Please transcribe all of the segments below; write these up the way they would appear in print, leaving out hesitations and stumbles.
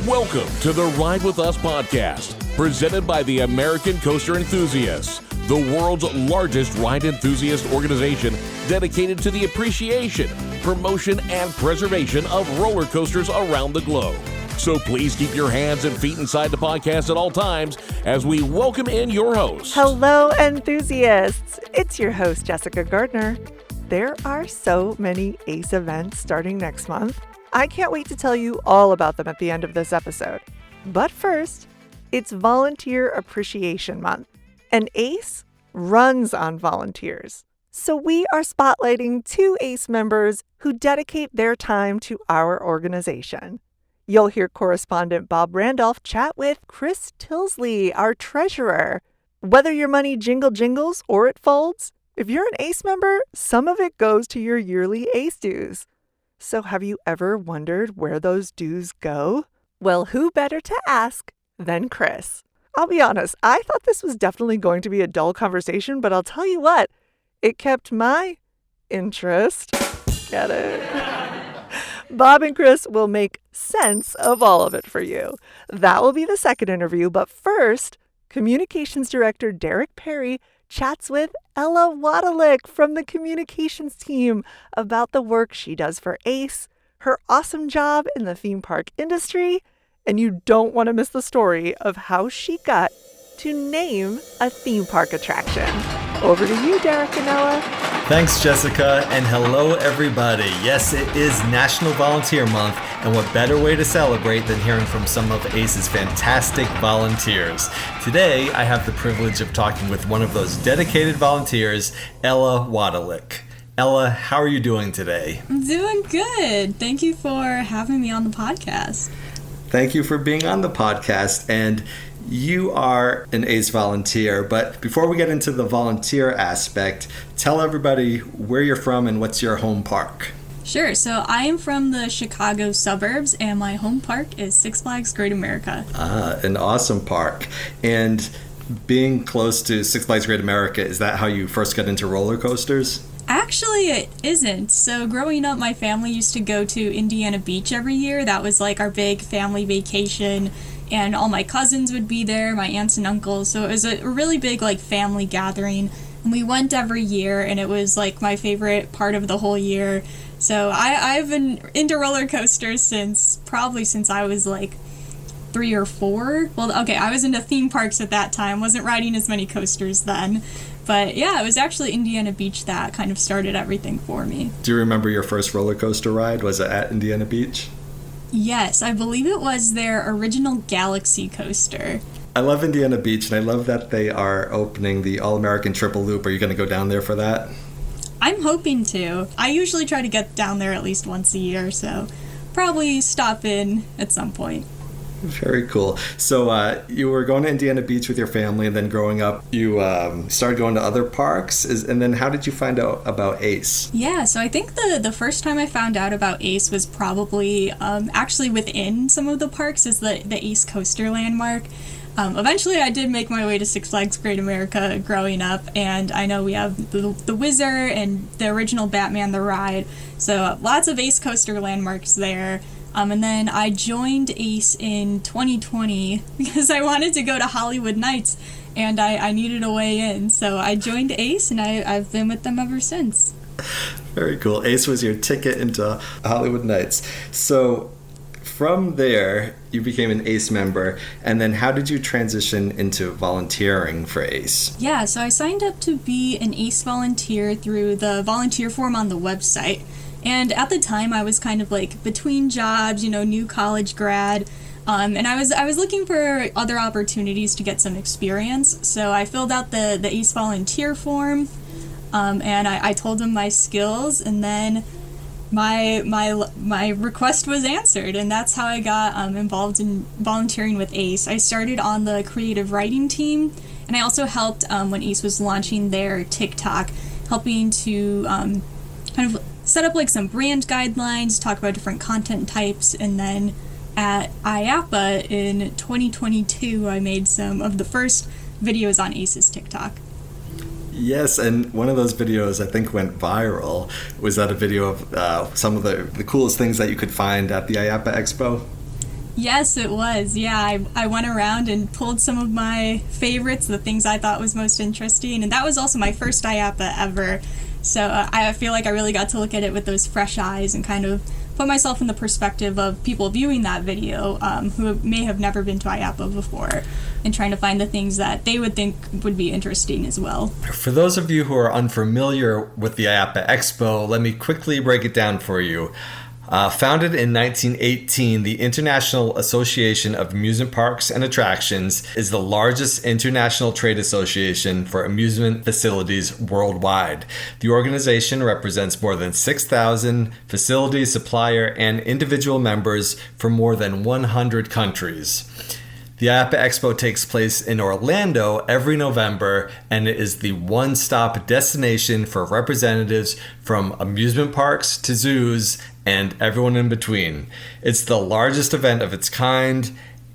Welcome to the Ride With Us podcast, presented by the American Coaster Enthusiasts, the world's largest ride enthusiast organization dedicated to the appreciation, promotion, and preservation of roller coasters around the globe. So please keep your hands and feet inside the podcast at all times as we welcome in your host. Hello, enthusiasts. It's your host, Jessica Gardner. There are so many ACE events starting next month. I can't wait to tell you all about them at the end of this episode. But first, it's Volunteer Appreciation Month, and ACE runs on volunteers. So we are spotlighting 2 ACE members who dedicate their time to our organization. You'll hear Correspondent Bob Randolph chat with Chris Tilsley, our treasurer. Whether your money jingles or it folds, if you're an ACE member, some of it goes to your yearly ACE dues. So have you ever wondered where those dues go? Well, who better to ask than Chris? I'll be honest, I thought this was definitely going to be a dull conversation, but I'll tell you what, it kept my interest. Get it? Bob and Chris will make sense of all of it for you. That will be the second interview, but first, Communications Director Derek Perry chats with Ella Wadalik from the communications team about the work she does for ACE, her awesome job in the theme park industry, and you don't want to miss the story of how she got to name a theme park attraction. Over to you, Derek and Ella. Thanks, Jessica, and hello, everybody. Yes, it is National Volunteer Month, and what better way to celebrate than hearing from some of ACE's fantastic volunteers. Today, I have the privilege of talking with one of those dedicated volunteers, Ella Wadalik. Ella, how are you doing today? I'm doing good. Thank you for having me on the podcast. Thank you for being on the podcast, and you are an ACE volunteer, but before we get into the volunteer aspect, tell everybody where you're from and what's your home park. Sure. So I am from the Chicago suburbs, and my home park is Six Flags Great America. An awesome park. And being close to Six Flags Great America, is that how you first got into roller coasters? Actually, it isn't. So growing up, my family used to go to Indiana Beach every year. That was like our big family vacation. And all my cousins would be there, my aunts and uncles. So it was a really big like family gathering. And we went every year, and it was like my favorite part of the whole year. So I've been into roller coasters since I was like 3 or 4. Well, okay, I was into theme parks at that time. Wasn't riding as many coasters then. But yeah, it was actually Indiana Beach that kind of started everything for me. Do you remember your first roller coaster ride? Was it at Indiana Beach? Yes, I believe it was their original Galaxy coaster. I love Indiana Beach, and I love that they are opening the All-American Triple Loop. Are you going to go down there for that? I'm hoping to. I usually try to get down there at least once a year, so probably stop in at some point. Very cool. So you were going to Indiana Beach with your family, and then growing up, you started going to other parks. And then how did you find out about ACE? Yeah, so I think the first time I found out about ACE was probably actually within some of the parks is the ACE Coaster Landmark. Eventually, I did make my way to Six Flags Great America growing up, and I know we have the Wizard and the original Batman the Ride, so lots of ACE Coaster landmarks there. And then I joined ACE in 2020 because I wanted to go to Hollywood Nights, and I needed a way in. So I joined ACE, and I've been with them ever since. Very cool. ACE was your ticket into Hollywood Nights. So from there, you became an ACE member, and then how did you transition into volunteering for ACE? Yeah, so I signed up to be an ACE volunteer through the volunteer form on the website. And at the time, I was kind of like between jobs, new college grad, and I was looking for other opportunities to get some experience. So I filled out the ACE volunteer form, and I told them my skills, and then my request was answered, and that's how I got involved in volunteering with ACE. I started on the creative writing team, and I also helped when ACE was launching their TikTok, helping to kind of set up like some brand guidelines, talk about different content types, and then at IAPA in 2022, I made some of the first videos on ACE's TikTok. Yes, and one of those videos I think went viral. Was that a video of some of the coolest things that you could find at the IAPA Expo? Yes, it was. Yeah, I went around and pulled some of my favorites, the things I thought was most interesting, and that was also my first IAPA ever. So I feel like I really got to look at it with those fresh eyes and kind of put myself in the perspective of people viewing that video who may have never been to IAPA before, and trying to find the things that they would think would be interesting as well. For those of you who are unfamiliar with the IAPA Expo, let me quickly break it down for you. Founded in 1918, the International Association of Amusement Parks and Attractions is the largest international trade association for amusement facilities worldwide. The organization represents more than 6,000 facility, supplier, and individual members from more than 100 countries. The IAPA Expo takes place in Orlando every November, and it is the one-stop destination for representatives from amusement parks to zoos and everyone in between. It's the largest event of its kind,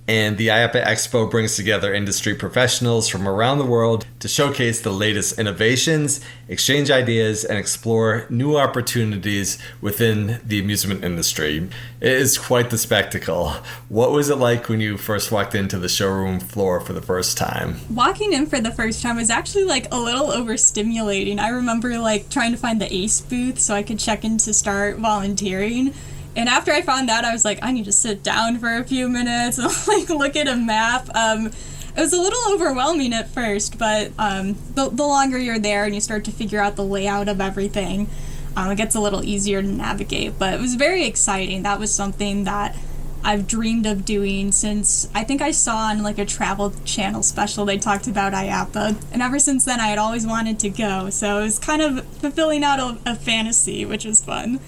and the IAPA Expo brings together industry professionals from around the world to showcase the latest innovations, exchange ideas, and explore new opportunities within the amusement industry. It is quite the spectacle. What was it like when you first walked into the showroom floor for the first time? Walking in for the first time was actually like a little overstimulating. I remember like trying to find the ACE booth so I could check in to start volunteering. And after I found that, I was like, I need to sit down for a few minutes and like look at a map. It was a little overwhelming at first, but the longer you're there and you start to figure out the layout of everything, it gets a little easier to navigate. But it was very exciting. That was something that I've dreamed of doing since I think I saw on like a Travel Channel special they talked about IAPA. And ever since then, I had always wanted to go. So it was kind of fulfilling out a fantasy, which was fun.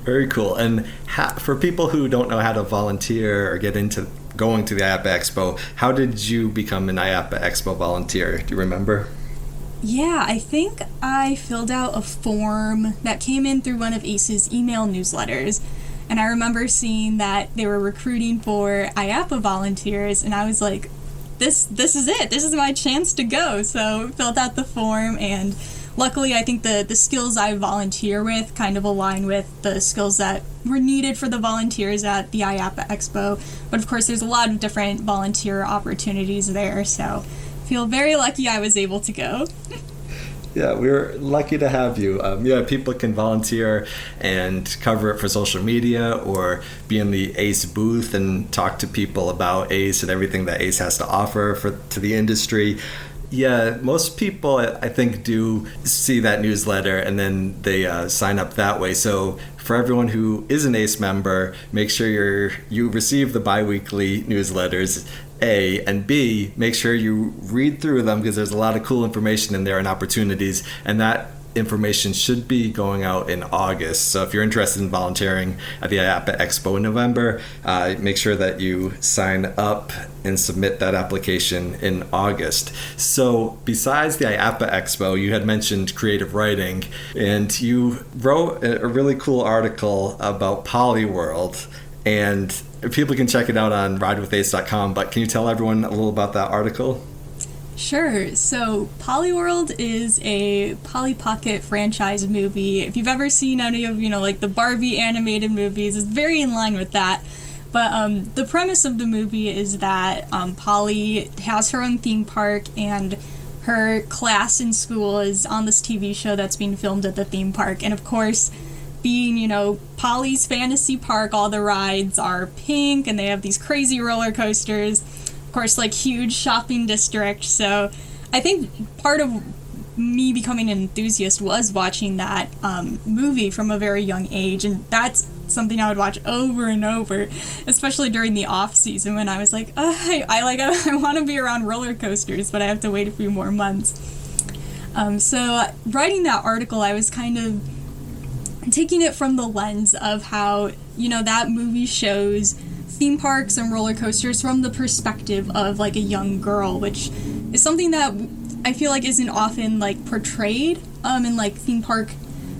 Very cool. And for people who don't know how to volunteer or get into going to the IAPA Expo, how did you become an IAPA Expo volunteer? Do you remember? Yeah, I think I filled out a form that came in through one of ACE's email newsletters. And I remember seeing that they were recruiting for IAPA volunteers, and I was like, this is it. This is my chance to go. So filled out the form, and luckily I think the skills I volunteer with kind of align with the skills that were needed for the volunteers at the IAPA Expo. But of course there's a lot of different volunteer opportunities there, so feel very lucky I was able to go. Yeah, we're lucky to have you. People can volunteer and cover it for social media or be in the ACE booth and talk to people about ACE and everything that ACE has to offer to the industry. Yeah, most people, I think, do see that newsletter and then they sign up that way. So for everyone who is an ACE member, make sure you receive the bi-weekly newsletters, A, and B, make sure you read through them because there's a lot of cool information in there and opportunities, and that information should be going out in August. So if you're interested in volunteering at the IAPA Expo in November, make sure that you sign up and submit that application in August. So besides the IAPA Expo, you had mentioned creative writing, and you wrote a really cool article about Polyworld, and people can check it out on ridewithace.com, but can you tell everyone a little about that article? Sure. So Polyworld is a Polly Pocket franchise movie. If you've ever seen any of, like the Barbie animated movies, it's very in line with that. But the premise of the movie is that Polly has her own theme park, and her class in school is on this TV show that's being filmed at the theme park. And of course, being, Polly's fantasy park, all the rides are pink and they have these crazy roller coasters. Of course, like huge shopping district. So I think part of me becoming an enthusiast was watching that movie from a very young age, and that's something I would watch over and over, especially during the off season when I was like, I want to be around roller coasters, but I have to wait a few more months. So writing that article, I was kind of taking it from the lens of how, that movie shows theme parks and roller coasters from the perspective of like a young girl, which is something that I feel like isn't often like portrayed in like theme park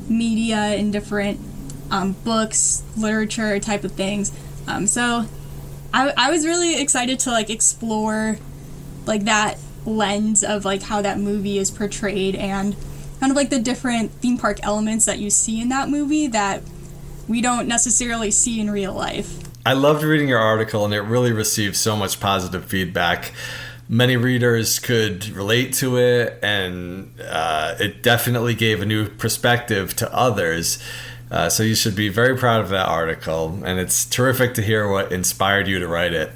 media in different books, literature type of things. So I was really excited to like explore like that lens of like how that movie is portrayed and kind of like the different theme park elements that you see in that movie that we don't necessarily see in real life. I loved reading your article, and it really received so much positive feedback. Many readers could relate to it, and it definitely gave a new perspective to others. So you should be very proud of that article, and it's terrific to hear what inspired you to write it.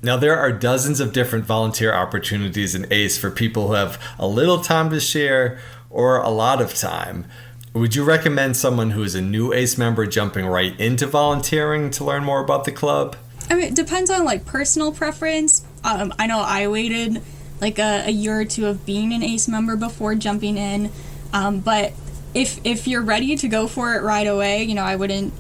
Now, there are dozens of different volunteer opportunities in ACE for people who have a little time to share or a lot of time. Would you recommend someone who is a new ACE member jumping right into volunteering to learn more about the club? I mean, it depends on like personal preference. I know I waited like a year or two of being an ACE member before jumping in, but if you're ready to go for it right away, you know, I wouldn't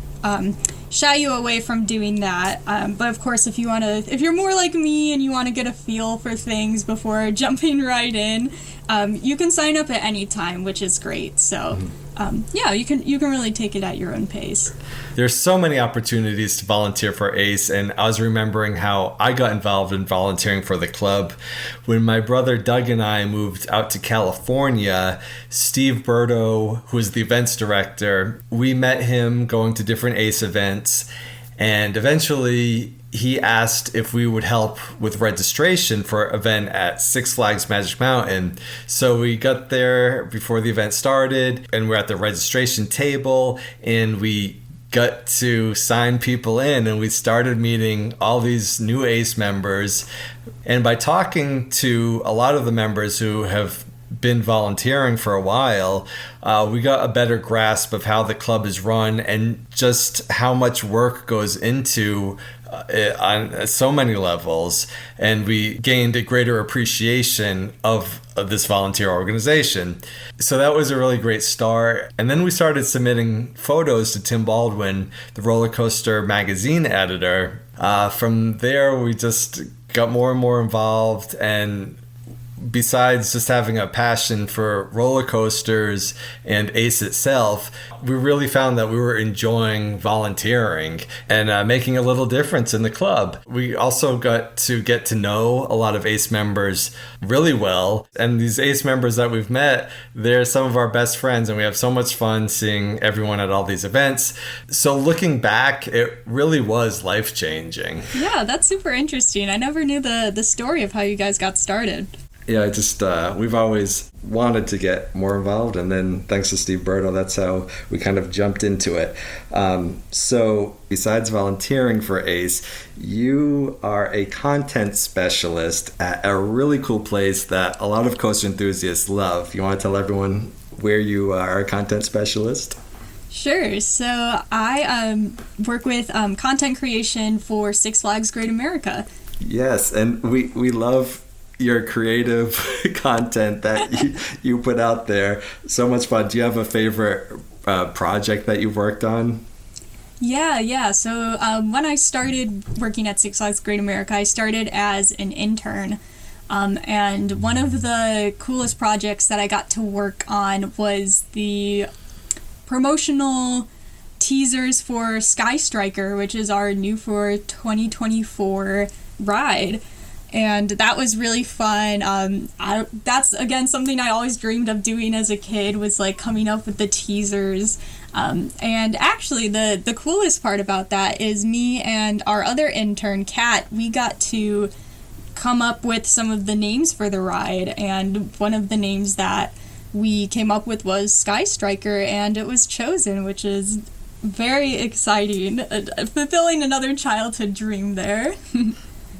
shy you away from doing that. But of course, if you're more like me and you want to get a feel for things before jumping right in, you can sign up at any time, which is great. So yeah, you can really take it at your own pace. There's so many opportunities to volunteer for ACE, and I was remembering how I got involved in volunteering for the club. When my brother Doug and I moved out to California, Steve Berto, who is the events director, we met him going to different ACE events, and eventually he asked if we would help with registration for an event at Six Flags Magic Mountain. So we got there before the event started, and we're at the registration table, and we got to sign people in, and we started meeting all these new ACE members. And by talking to a lot of the members who have been volunteering for a while, we got a better grasp of how the club is run and just how much work goes into on so many levels, and we gained a greater appreciation of this volunteer organization. So that was a really great start. And then we started submitting photos to Tim Baldwin, the Roller Coaster magazine editor. From there, we just got more and more involved, and besides just having a passion for roller coasters and ACE itself, we really found that we were enjoying volunteering and making a little difference in the club. We also got to get to know a lot of ACE members really well. And these ACE members that we've met, they're some of our best friends, and we have so much fun seeing everyone at all these events. So looking back, it really was life-changing. Yeah, that's super interesting. I never knew the story of how you guys got started. Yeah, we've always wanted to get more involved, and then thanks to Steve Berto, that's how we kind of jumped into it. So besides volunteering for ACE, you are a content specialist at a really cool place that a lot of coaster enthusiasts love. You want to tell everyone where you are a content specialist? Sure. So I work with content creation for Six Flags Great America. Yes, and we love your creative content that you put out there. So much fun. Do you have a favorite project that you've worked on? Yeah. So when I started working at Six Flags Great America, I started as an intern. And one of the coolest projects that I got to work on was the promotional teasers for Sky Striker, which is our new for 2024 ride. And that was really fun. That's, again, something I always dreamed of doing as a kid, was like coming up with the teasers. And actually, the coolest part about that is me and our other intern, Kat, we got to come up with some of the names for the ride. And one of the names that we came up with was Sky Striker, and it was chosen, which is very exciting. Fulfilling another childhood dream there.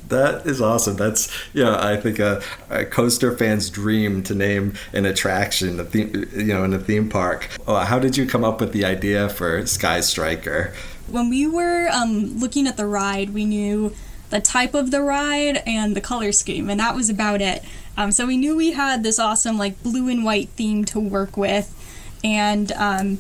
That is awesome. That's, I think a coaster fan's dream to name an attraction, in a theme park. How did you come up with the idea for Sky Striker? When we were looking at the ride, we knew the type of the ride and the color scheme, and that was about it. So we knew we had this awesome blue and white theme to work with, and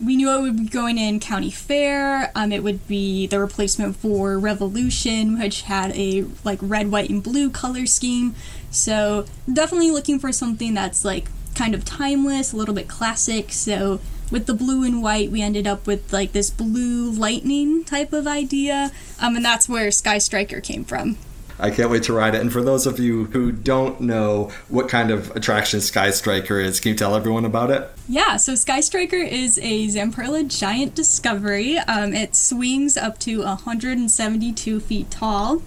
we knew it would be going in County Fair. It would be the replacement for Revolution, which had a red, white, and blue color scheme. So definitely looking for something that's kind of timeless, a little bit classic. So with the blue and white, we ended up with this blue lightning type of idea, and that's where Sky Striker came from. I can't wait to ride it. And for those of you who don't know what kind of attraction Sky Striker is, can you tell everyone about it? Yeah, so Sky Striker is a Zamperla giant discovery. It swings up to 172 feet tall.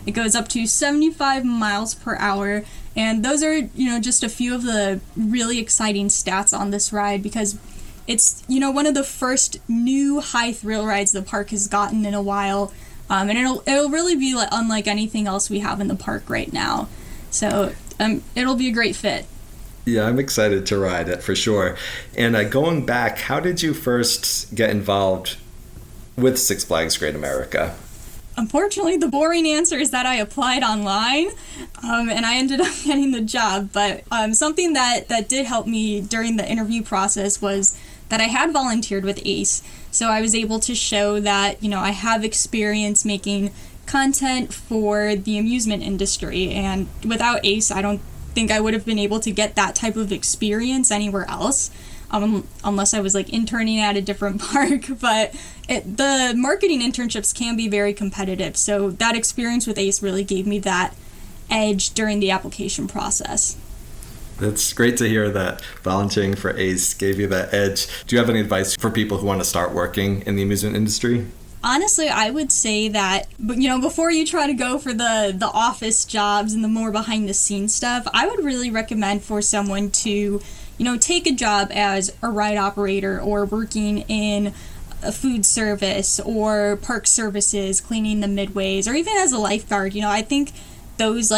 It goes up to 75 miles per hour. And those are, just a few of the really exciting stats on this ride because it's, one of the first new high thrill rides the park has gotten in a while. And it'll really be unlike anything else we have in the park right now. So it'll be a great fit. Yeah, I'm excited to ride it for sure. And going back, how did you first get involved with Six Flags Great America? Unfortunately, the boring answer is that I applied online, and I ended up getting the job. But something that did help me during the interview process was that I had volunteered with ACE. So I was able to show that, I have experience making content for the amusement industry. And without ACE, I don't think I would have been able to get that type of experience anywhere else. Unless I was interning at a different park, but the marketing internships can be very competitive. So that experience with ACE really gave me that edge during the application process. That's great to hear that volunteering for ACE gave you that edge. Do you have any advice for people who want to start working in the amusement industry? Honestly, I would say that, before you try to go for the office jobs and the more behind the scenes stuff, I would really recommend for someone to take a job as a ride operator or working in a food service or park services, cleaning the midways, or even as a lifeguard. I think those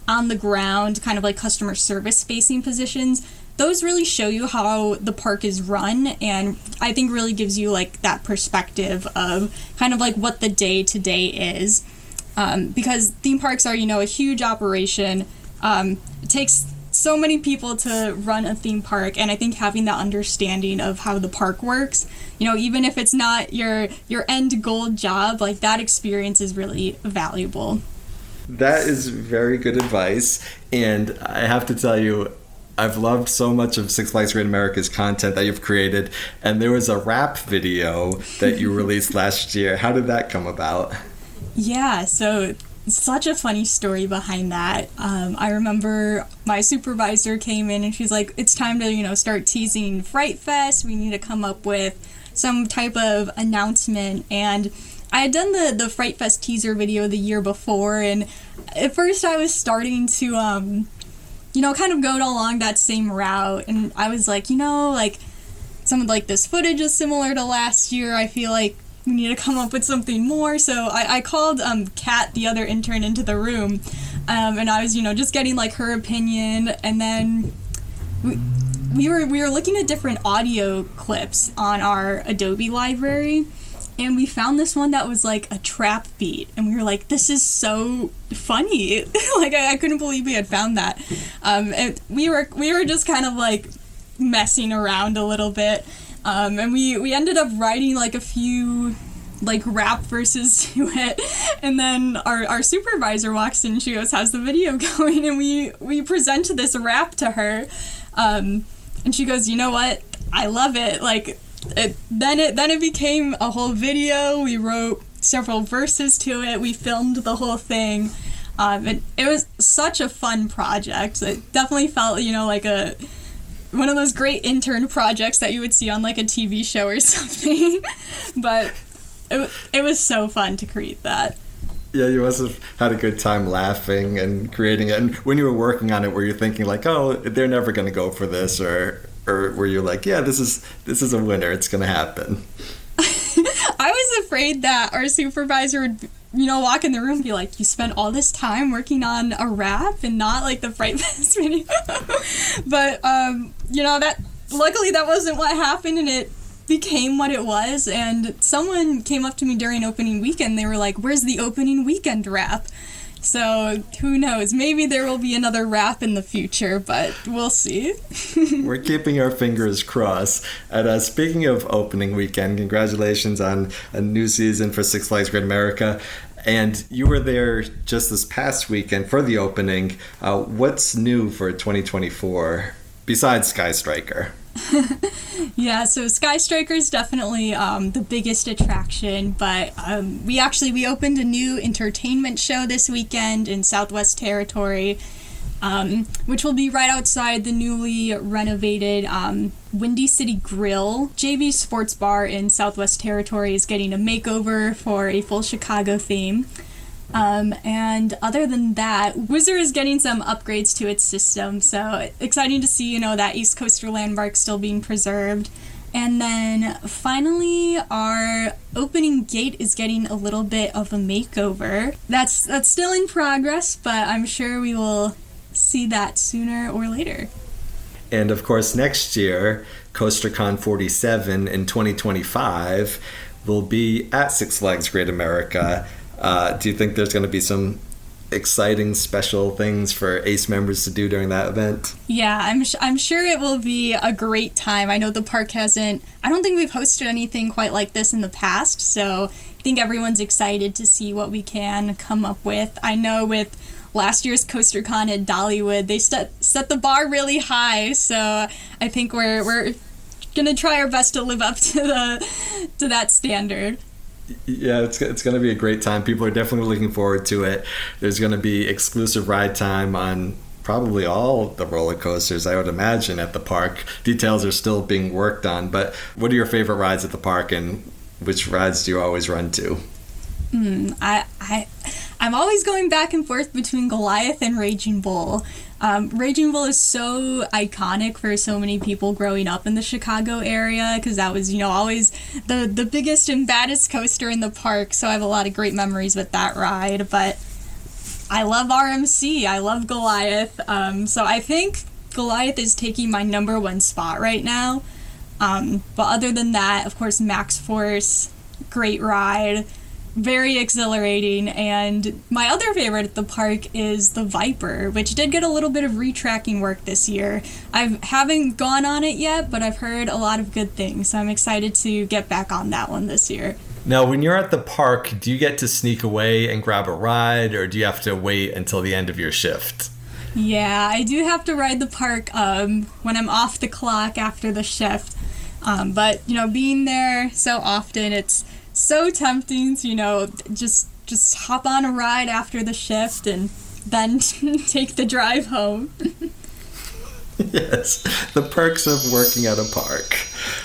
on the ground kind of customer service facing positions, those really show you how the park is run, and I think really gives you that perspective of kind of what the day to day is, because theme parks are a huge operation. It takes so many people to run a theme park, and I think having that understanding of how the park works, even if it's not your end goal job, that experience is really valuable. That is very good advice, and I have to tell you, I've loved so much of Six Flags Great America's content that you've created, and there was a rap video that you released last year. How did that come about? Yeah, so such a funny story behind that. I remember my supervisor came in and she's like, it's time to, start teasing Fright Fest. We need to come up with some type of announcement. And I had done the Fright Fest teaser video the year before, and at first I was starting to, kind of go along that same route. And I was like, some of this footage is similar to last year. I feel like we need to come up with something more. So I called Kat, the other intern, into the room, and I was just getting her opinion. And then we were looking at different audio clips on our Adobe library, and we found this one that was a trap beat, and we were like, this is so funny. I couldn't believe we had found that. And we were just kind of messing around a little bit. And we ended up writing a few rap verses to it, and then our supervisor walks in and she goes, how's the video going? And we present this rap to her, and she goes, you know what, I love it. Then it became a whole video. We wrote several verses to it. We filmed the whole thing. And it was such a fun project. It definitely felt one of those great intern projects that you would see on a TV show or something. But it was so fun to create that. Yeah, you must have had a good time laughing and creating it. And when you were working on it, were you thinking oh, they're never going to go for this, or were you yeah, this is a winner, it's going to happen? I was afraid that our supervisor would walk in the room and be like, you spent all this time working on a rap and not the Fright Fest video. But that luckily that wasn't what happened, and it became what it was. And someone came up to me during opening weekend. They were like, where's the opening weekend rap? So who knows, maybe there will be another rap in the future, but we'll see. We're keeping our fingers crossed. And speaking of opening weekend, congratulations on a new season for Six Flags Great America. And you were there just this past weekend for the opening. What's new for 2024 besides Sky Striker? Yeah, so Sky Striker is definitely the biggest attraction, but we opened a new entertainment show this weekend in Southwest Territory, which will be right outside the newly renovated Windy City Grill. JV Sports Bar in Southwest Territory is getting a makeover for a full Chicago theme. And other than that, Whizzer is getting some upgrades to its system, so exciting to see, that East Coaster landmark still being preserved. And then finally, our opening gate is getting a little bit of a makeover. That's still in progress, but I'm sure we will see that sooner or later. And of course, next year, CoasterCon 47 in 2025 will be at Six Flags Great America. Do you think there's going to be some exciting special things for ACE members to do during that event? Yeah, I'm sure it will be a great time. I know the park I don't think we've hosted anything quite like this in the past, so I think everyone's excited to see what we can come up with. I know with last year's CoasterCon at Dollywood, they set the bar really high, so I think we're gonna try our best to live up to that standard. Yeah, it's going to be a great time. People are definitely looking forward to it. There's going to be exclusive ride time on probably all the roller coasters, I would imagine, at the park. Details are still being worked on, but what are your favorite rides at the park, and which rides do you always run to? I'm always going back and forth between Goliath and Raging Bull. Raging Bull is so iconic for so many people growing up in the Chicago area, because that was, always the biggest and baddest coaster in the park, so I have a lot of great memories with that ride. But I love RMC, I love Goliath, so I think Goliath is taking my number one spot right now. But other than that, of course, Max Force, great ride. Very exhilarating, and my other favorite at the park is the Viper, which did get a little bit of retracking work this year. I haven't gone on it yet, but I've heard a lot of good things, so I'm excited to get back on that one this year. Now, when you're at the park, do you get to sneak away and grab a ride, or do you have to wait until the end of your shift? Yeah, I do have to ride the park when I'm off the clock after the shift, but being there so often, it's so tempting to, just hop on a ride after the shift and then take the drive home. Yes, the perks of working at a park.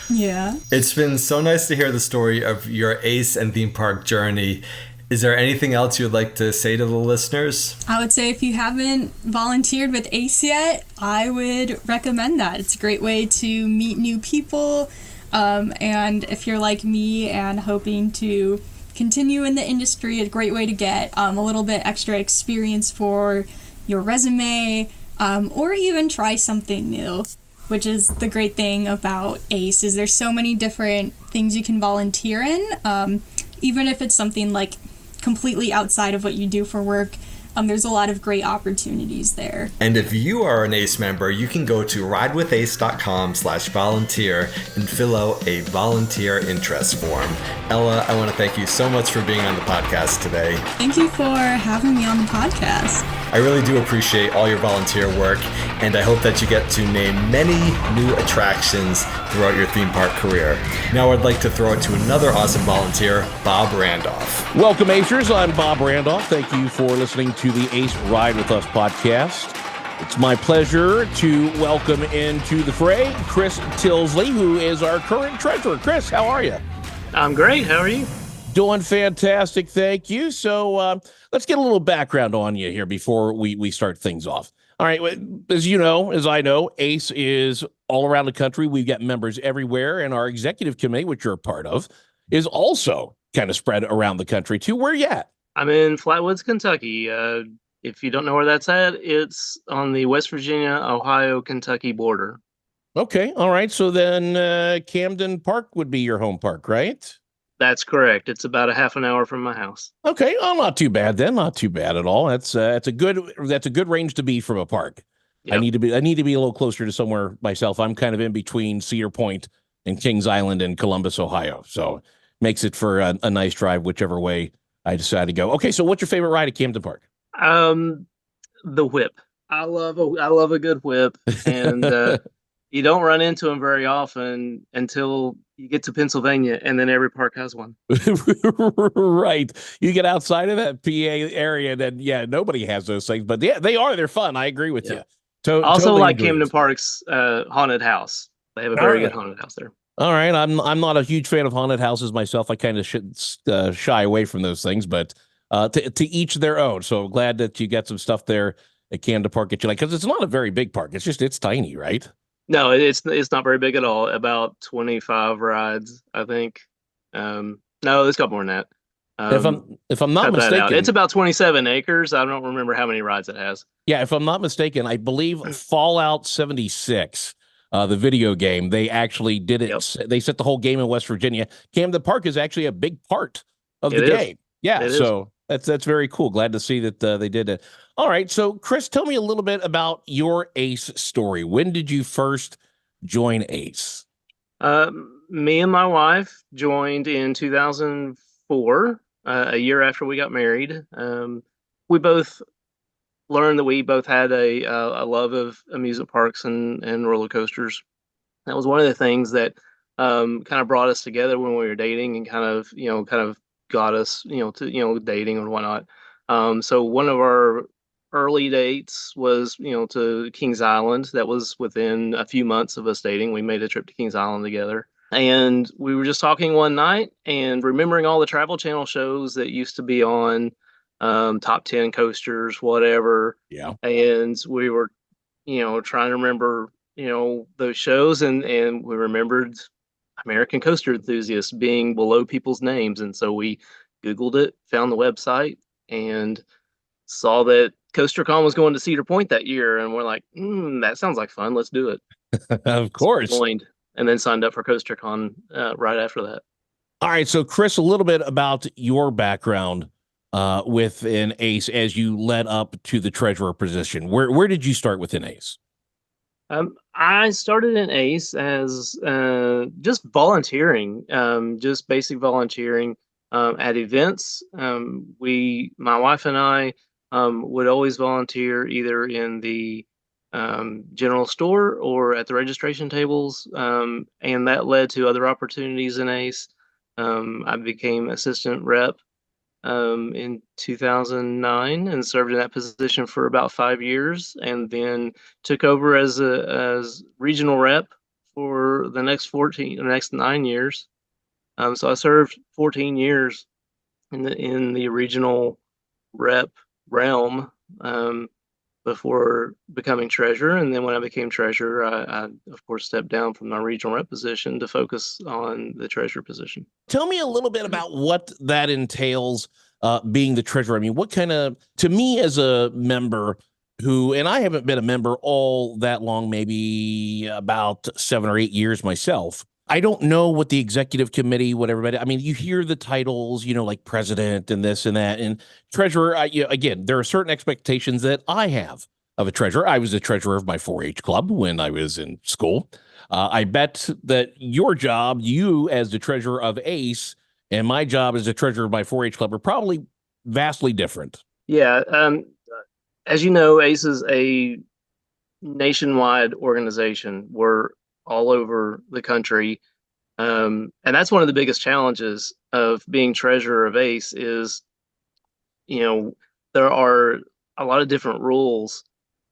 Yeah. It's been so nice to hear the story of your ACE and theme park journey. Is there anything else you'd like to say to the listeners? I would say if you haven't volunteered with ACE yet, I would recommend that. It's a great way to meet new people. And if you're like me and hoping to continue in the industry, a great way to get a little bit extra experience for your resume, or even try something new, which is the great thing about ACE, is there's so many different things you can volunteer in, even if it's something like completely outside of what you do for work. There's a lot of great opportunities there. And if you are an ACE member, you can go to ridewithace.com/volunteer and fill out a volunteer interest form. Ella, I want to thank you so much for being on the podcast today. Thank you for having me on the podcast. I really do appreciate all your volunteer work, and I hope that you get to name many new attractions throughout your theme park career. Now I'd like to throw it to another awesome volunteer, Bob Randolph. Welcome, Acers. I'm Bob Randolph. Thank you for listening to the Ace Ride With Us podcast. It's my pleasure to welcome into the fray Chris Tilsley, who is our current treasurer. Chris, how are you? I'm great. How are you? Doing fantastic, thank you. So let's get a little background on you here before we start things off. All right, as you know, as I know, ACE is all around the country. We've got members everywhere, and our executive committee, which you're a part of, is also kind of spread around the country too. Where are you at? I'm in Flatwoods, Kentucky. If you don't know where that's at, it's on the West Virginia, Ohio, Kentucky border. Okay, all right. So then Camden Park would be your home park, right? That's correct. It's about a half an hour from my house. Okay, well, not too bad then. Not too bad at all. That's a good range to be from a park. Yep. I need to be a little closer to somewhere myself. I'm kind of in between Cedar Point and Kings Island and Columbus, Ohio. So makes it for a nice drive whichever way I decide to go. Okay, so what's your favorite ride at Camden Park? The whip. I love a good whip, and you don't run into them very often until you get to Pennsylvania, and then every park has one. Right. You get outside of that PA area, then nobody has those things. But yeah, they're fun. I agree with Yeah. you. Also, Totally like agree. Camden Park's haunted house. They have a All very right. good haunted house there. All right. I'm not a huge fan of haunted houses myself. I kind of should shy away from those things, but to each their own. So glad that you got some stuff there at Camden Park that you like, because it's not a very big park. It's tiny, right? No, it's not very big at all. About 25 rides, I think. No, it's got more than that. If I'm not Cut that out. mistaken, It's about 27 acres. I don't remember how many rides it has. yeah, if I'm not mistaken, I believe Fallout 76, the video game, they actually did it. Yep. They set the whole game in West Virginia. Camden Park is actually a big part of the It is. game. Yeah, It is. so that's very cool. Glad to see that they did it. All right, so Chris, tell me a little bit about your Ace story. When did you first join Ace? Me and my wife joined in 2004, a year after we got married. We both learned that we both had a love of amusement parks and roller coasters. That was one of the things that kind of brought us together when we were dating, and kind of got us to dating and whatnot. So one of our early dates was to Kings Island. That was within a few months of us dating. We made a trip to Kings Island together. And we were just talking one night and remembering all the Travel Channel shows that used to be on, top 10 coasters, whatever. Yeah. And we were, trying to remember, those shows, and we remembered American Coaster Enthusiasts being below people's names. And so we Googled it, found the website, and saw that CoasterCon was going to Cedar Point that year. And we're like, that sounds like fun. Let's do it. Of course. Joined, and then signed up for CoasterCon right after that. All right, so Chris, a little bit about your background within Ace as you led up to the treasurer position. Where did you start within Ace? I started in Ace as just volunteering, just basic volunteering at events. My wife and I would always volunteer either in the general store or at the registration tables, and that led to other opportunities in Ace. I became assistant rep in 2009 and served in that position for about 5 years, and then took over as regional rep for the next 9 years. So I served 14 years in the regional rep realm before becoming treasurer. And then when I became treasurer, I of course stepped down from my regional rep position to focus on the treasurer position. Tell me a little bit about what that entails, being the treasurer. I mean, what kind of, to me as a member who, and I haven't been a member all that long, maybe about 7 or 8 years myself. I don't know what the executive committee, what everybody, I mean, you hear the titles, like president and this and that, and treasurer. Again, there are certain expectations that I have of a treasurer. I was a treasurer of my 4-H club when I was in school. I bet that your job, you as the treasurer of Ace, and my job as the treasurer of my 4-H club are probably vastly different. Yeah. As you know, Ace is a nationwide organization. We're all over the country. And that's one of the biggest challenges of being treasurer of Ace is, there are a lot of different rules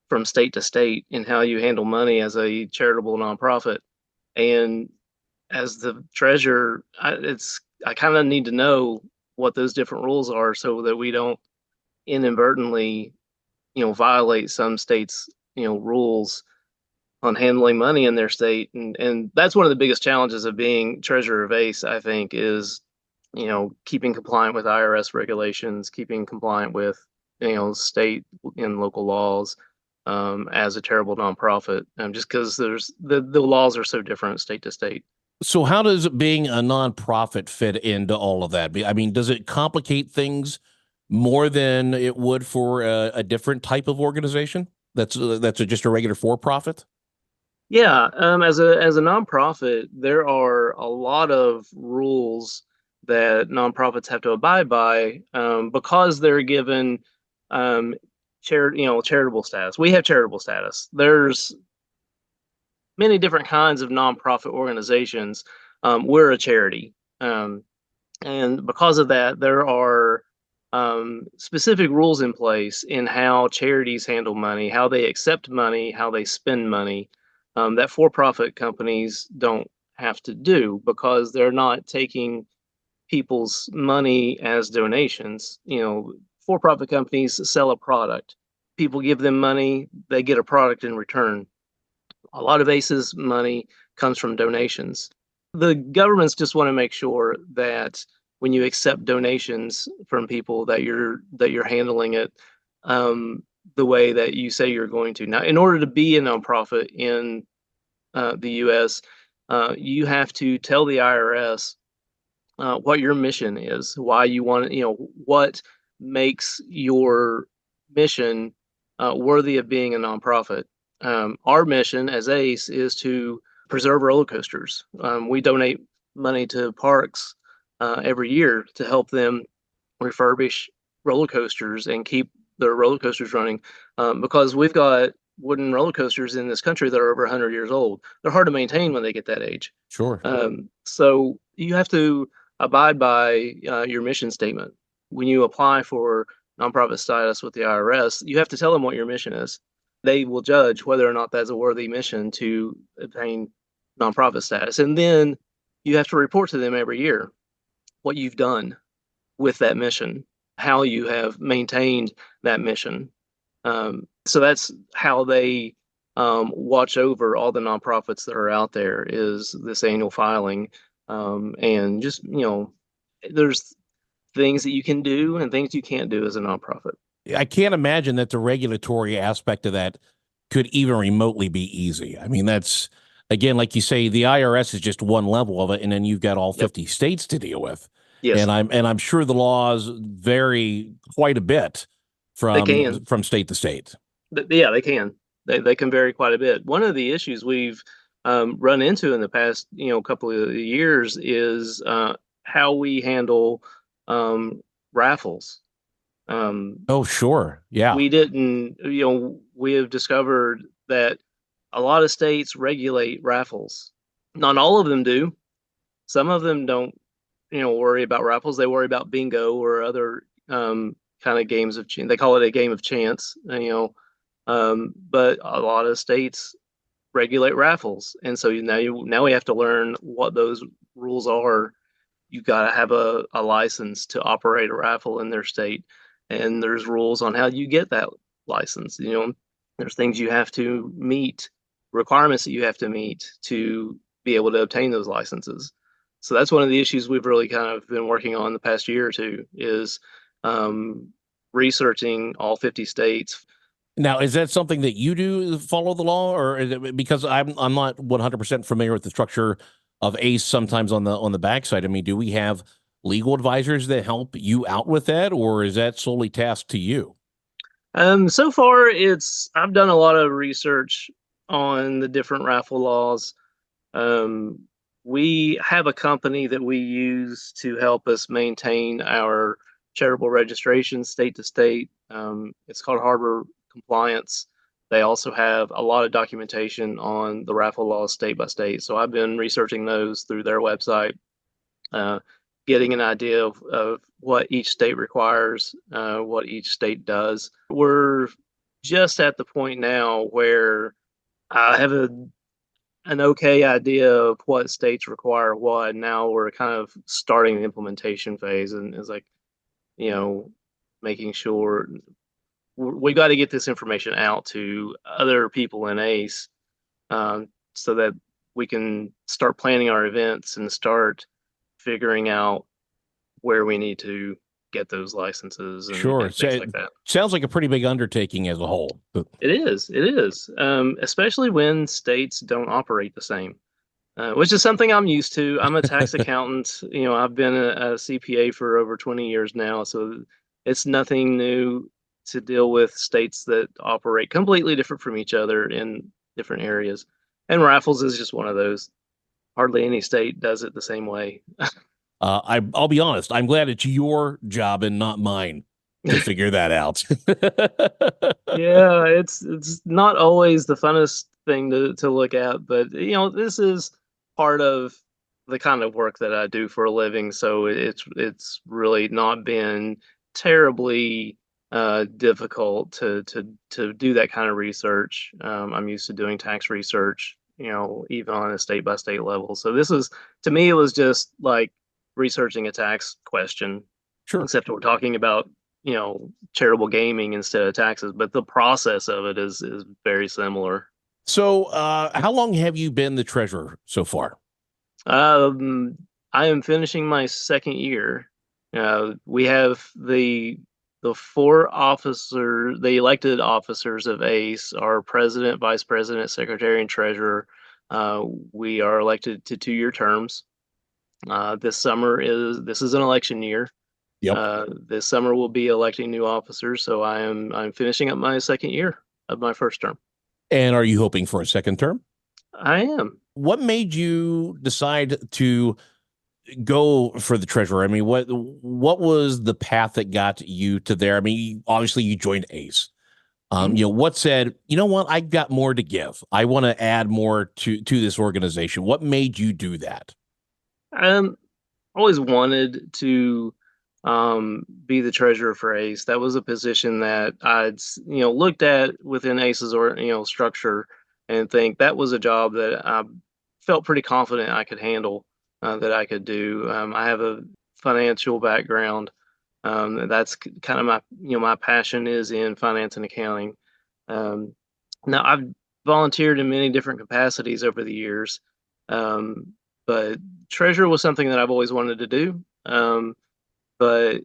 from state to state in how you handle money as a charitable nonprofit. And as the treasurer, I kind of need to know what those different rules are so that we don't inadvertently, violate some states, rules on handling money in their state. And that's one of the biggest challenges of being treasurer of Ace, I think, is, keeping compliant with IRS regulations, keeping compliant with, state and local laws, as a charitable nonprofit, just because the laws are so different state to state. So how does being a nonprofit fit into all of that? I mean, does it complicate things more than it would for a different type of organization that's just a regular for-profit? Yeah, as a nonprofit, there are a lot of rules that nonprofits have to abide by, because they're given charitable status. We have charitable status. There's many different kinds of nonprofit organizations. We're a charity. And because of that, there are specific rules in place in how charities handle money, how they accept money, how they spend money, that for-profit companies don't have to do, because they're not taking people's money as donations. For-profit companies sell a product. People give them money, they get a product in return. A lot of ACE's money comes from donations. The governments just want to make sure that when you accept donations from people, that you're handling it the way that you say you're going to. Now, in order to be a nonprofit in the U.S., you have to tell the IRS what your mission is, why you want what makes your mission worthy of being a nonprofit. Our mission as ACE is to preserve roller coasters. We donate money to parks every year to help them refurbish roller coasters and keep their roller coasters running, because we've got wooden roller coasters in this country that are over 100 years old. They're hard to maintain when they get that age. Sure. So you have to abide by your mission statement. When you apply for nonprofit status with the IRS, you have to tell them what your mission is. They will judge whether or not that's a worthy mission to obtain nonprofit status. And then you have to report to them every year what you've done with that mission, how you have maintained that mission. So that's how they watch over all the nonprofits that are out there, is this annual filing. And just, there's things that you can do and things you can't do as a nonprofit. I can't imagine that the regulatory aspect of that could even remotely be easy. I mean, that's, again, like you say, the IRS is just one level of it, and then you've got all 50 states to deal with. Yes. And I'm sure the laws vary quite a bit from state to state. Yeah, they can. They can vary quite a bit. One of the issues we've run into in the past, couple of years is how we handle raffles. Oh, sure. Yeah. We didn't, we have discovered that a lot of states regulate raffles. Not all of them do. Some of them don't, worry about raffles. They worry about bingo or other kind of games of chance. They call it a game of chance, but a lot of states regulate raffles. And so now we have to learn what those rules are. You've got to have a license to operate a raffle in their state. And there's rules on how you get that license. There's things you have to meet, requirements that you have to meet to be able to obtain those licenses. So that's one of the issues we've really kind of been working on the past year or two, is researching all 50 states. Now, is that something that you do, follow the law, or is it, because I'm not 100% familiar with the structure of ACE sometimes on the backside? I mean, do we have legal advisors that help you out with that, or is that solely tasked to you? So far, I've done a lot of research on the different raffle laws. We have a company that we use to help us maintain our charitable registration state to state. It's called Harbor Compliance. They also have a lot of documentation on the raffle laws state by state. So I've been researching those through their website, getting an idea of what each state requires, what each state does. We're just at the point now where I have an okay idea of what states require what. And now we're kind of starting the implementation phase, and it's like, making sure we got to get this information out to other people in ACE, so that we can start planning our events and start figuring out where we need to get those licenses and, sure. and things like that. Sounds like a pretty big undertaking as a whole. It is, especially when states don't operate the same, which is something I'm used to. I'm a tax accountant. I've been a CPA for over 20 years now, so it's nothing new to deal with states that operate completely different from each other in different areas. And raffles is just one of those. Hardly any state does it the same way. I'll be honest. I'm glad it's your job and not mine to figure that out. Yeah, it's not always the funnest thing to look at, but this is part of the kind of work that I do for a living, so it's really not been terribly difficult to do that kind of research. I'm used to doing tax research, even on a state by state level. So this is, to me, it was just like researching a tax question, Sure. except we're talking about charitable gaming instead of taxes, but the process of it is very similar. So, how long have you been the treasurer so far? I am finishing my second year. We have the four officers, the elected officers of ACE, are president, vice president, secretary, and treasurer. We are elected to 2-year terms. This is an election year. Yep. This summer we'll be electing new officers, so I'm finishing up my second year of my first term. And are you hoping for a second term? I am. What made you decide to go for the treasurer? I mean, what was the path that got you to there? I mean, obviously you joined ACE. What said, you know what, I've got more to give. I want to add more to this organization. What made you do that? Always wanted to be the treasurer for ACE. That was a position that I'd looked at within ACE's structure and think that was a job that I felt pretty confident I could handle, that I could do. I have a financial background. That's kind of my passion is in finance and accounting. Now I've volunteered in many different capacities over the years, but treasurer was something that I've always wanted to do. But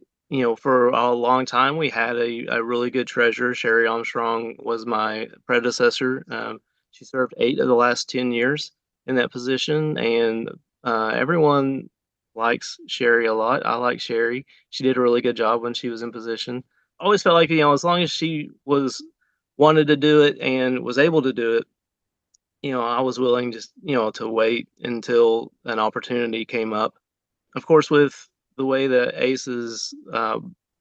for a long time, we had a really good treasurer. Sherry Armstrong was my predecessor. She served 8 of the last 10 years in that position, and everyone likes Sherry a lot. I like Sherry. She did a really good job when she was in position. I always felt like, as long as she wanted to do it and was able to do it, I was willing just, to wait until an opportunity came up. Of course, with the way that ACE's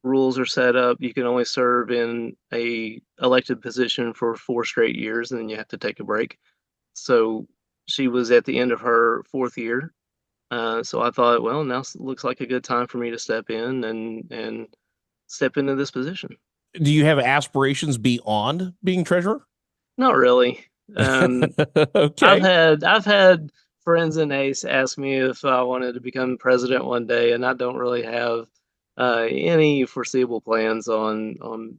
rules are set up, you can only serve in a elected position for 4 straight years, and then you have to take a break. So she was at the end of her 4th year. So I thought, well, now looks like a good time for me to step in and step into this position. Do you have aspirations beyond being treasurer? Not really. Okay. I've had friends in ACE ask me if I wanted to become president one day, and I don't really have any foreseeable plans on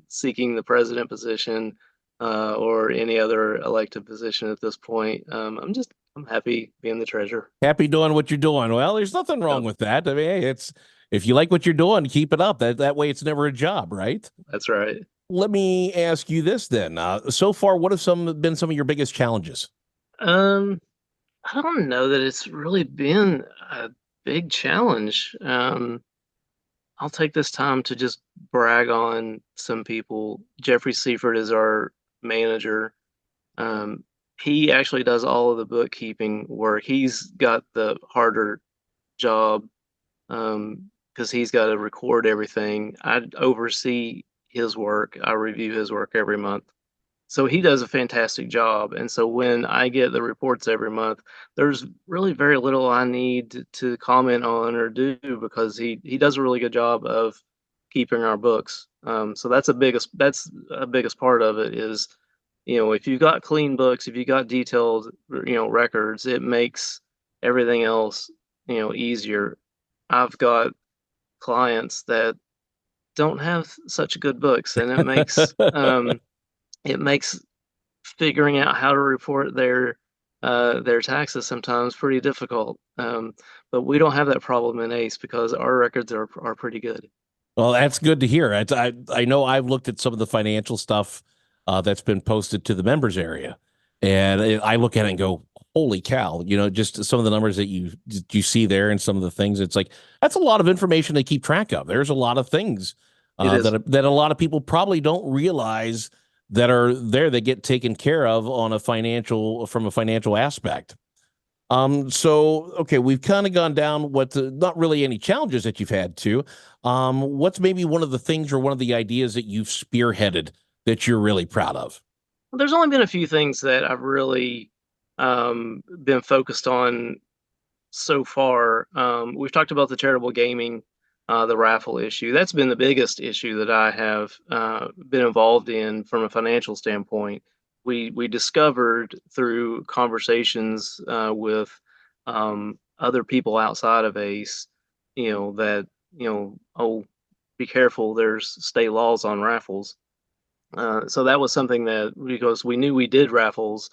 seeking the president position or any other elected position at this point. I'm happy being the treasurer. Happy doing what you're doing. Well, there's nothing wrong with that. I mean, hey, if you like what you're doing, keep it up. That way it's never a job, right? That's right. Let me ask you this then. So far, what have been some of your biggest challenges? I don't know that it's really been a big challenge. I'll take this time to just brag on some people. Jeffrey Seifert is our manager. He actually does all of the bookkeeping work. He's got the harder job because he's got to record everything. I oversee his work. I review his work every month. So he does a fantastic job. And so when I get the reports every month, there's really very little I need to comment on or do because he does a really good job of keeping our books. So that's a biggest part of it is, if you've got clean books, if you got detailed, records, it makes everything else, easier. I've got clients that don't have such good books, and it makes figuring out how to report their taxes sometimes pretty difficult. But we don't have that problem in ACE because our records are pretty good. Well, that's good to hear. I know I've looked at some of the financial stuff that's been posted to the members area, and I look at it and go, holy cow, just some of the numbers that you see there and some of the things. It's like, that's a lot of information to keep track of. There's a lot of things that a lot of people probably don't realize that are there that get taken care of from a financial aspect. So, okay, we've kind of gone down not really any challenges that you've had to. What's maybe one of the things or one of the ideas that you've spearheaded that you're really proud of? Well, there's only been a few things that I've really been focused on so far. We've talked about the charitable gaming, the raffle issue. That's been the biggest issue that I have been involved in from a financial standpoint. We discovered through conversations with other people outside of ACE, that oh, be careful. There's state laws on raffles. So that was something that because we knew we did raffles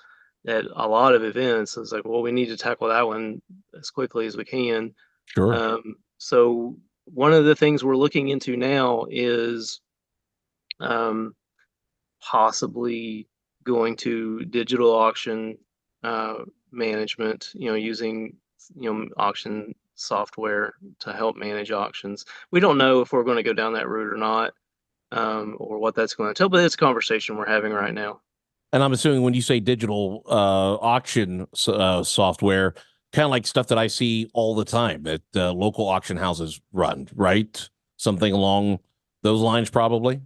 at a lot of events, it's like, well, we need to tackle that one as quickly as we can. Sure. So one of the things we're looking into now is um, possibly going to digital auction uh, management, using auction software to help manage auctions. We don't know if we're going to go down that route or not, or what that's going to tell, but it's a conversation we're having right now. And I'm assuming when you say digital auction software, kind of like stuff that I see all the time that local auction houses run, right? Something along those lines, probably.